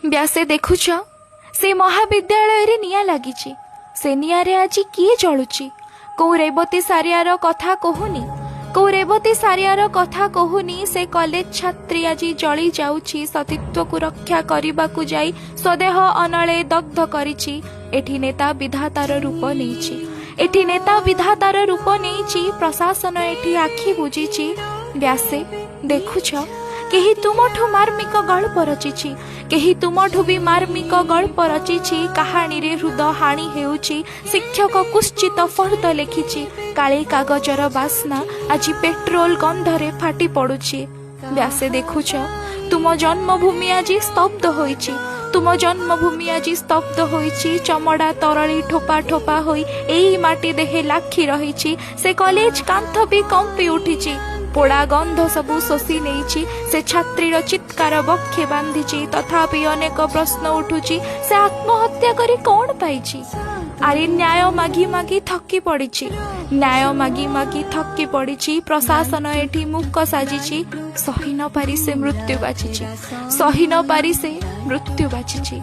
ବ୍ୟାସେ ଦେଖୁଛ, ସେ ମହାବିଦ୍ୟାଳୟରେ ନିଆଁ ଲାଗିଛି। ସେ ନିଆଁରେ ଆଜି କିଏ ଜଳୁଛି? କୋଉ ରେବତୀ ସାରିଆର କଥା କହୁନି, କୋଉ ରେବତୀ ସାରିଆର କଥା କହୁନି। ସେ କଲେଜ ଛାତ୍ରୀ ଆଜି ଜଳି ଯାଉଛି। ସତୀତ୍ୱକୁ ରକ୍ଷା କରିବାକୁ ଯାଇ ସ୍ୱଦେହ ଅନଳେ ଦଗ୍ଧ କରିଛି। ଏଠି ନେତା ବିଧାତାର ରୂପ ନେଇଛି, ଏଠି ନେତା ବିଧାତାର ରୂପ ନେଇଛି। ପ୍ରଶାସନ ଏଠି ଆଖି ବୁଜିଛି। ବ୍ୟାସେ ଦେଖୁଛ, କେହି ତୁମଠୁ ମାର୍ମିକ ଗଳ୍ପ ରଚିଛି, କେହି ତୁମଠୁ ବି ମାର୍ମିକ ଗଳ୍ପ ରଚିଛି। କାହାଣୀରେ ହୃଦ ହାଣି ହେଉଛି, ଶିକ୍ଷକ କୁଶ୍ଚିତ ଫର୍ଦ୍ଦ ଲେଖିଛି। କାଳି କାଗଜର ବାସ୍ନା ଆଜି ପେଟ୍ରୋଲ ଗନ୍ଧରେ ଫାଟି ପଡୁଛି। ବ୍ୟାସେ ଦେଖୁଛ, ତୁମ ଜନ୍ମଭୂମି ଆଜି ସ୍ତବ୍ଧ ହୋଇଛି, ତୁମ ଜନ୍ମଭୂମି ଆଜି ସ୍ତବ୍ଧ ହୋଇଛି। ଚମଡ଼ା ତରଳି ଠୋପା ଠୋପା ହୋଇ ଏଇ ମାଟି ଦେହେ ଲାଖି ରହିଛି। ସେ କଲେଜ କାନ୍ଥ ବି କମ୍ପି ଉଠିଛି, ପୋଡ଼ା ଗନ୍ଧ ସବୁ ଶୋଷି ନେଇଛି। ସେ ଛାତ୍ରୀର ଚିତ୍କାର ବକ୍ଷେ ବାନ୍ଧିଛି। ତଥାପି ଅନେକ ପ୍ରଶ୍ନ ଉଠୁଛି, ସେ ଆତ୍ମହତ୍ୟା କରି କ'ଣ ପାଇଛି? ଆରେ ନ୍ୟାୟ ମାଗି ମାଗି ଥକି ପଡ଼ିଛି, ନ୍ୟାୟ ମାଗି ମାଗି ଥକି ପଡ଼ିଛି। ପ୍ରଶାସନ ଏଠି ମୂକ ସାଜିଛି। ସହି ନ ପାରି ସେ ମୃତ୍ୟୁ ବାଛିଛି, ସହି ନ ପାରି ସେ ମୃତ୍ୟୁ ବାଛିଛି।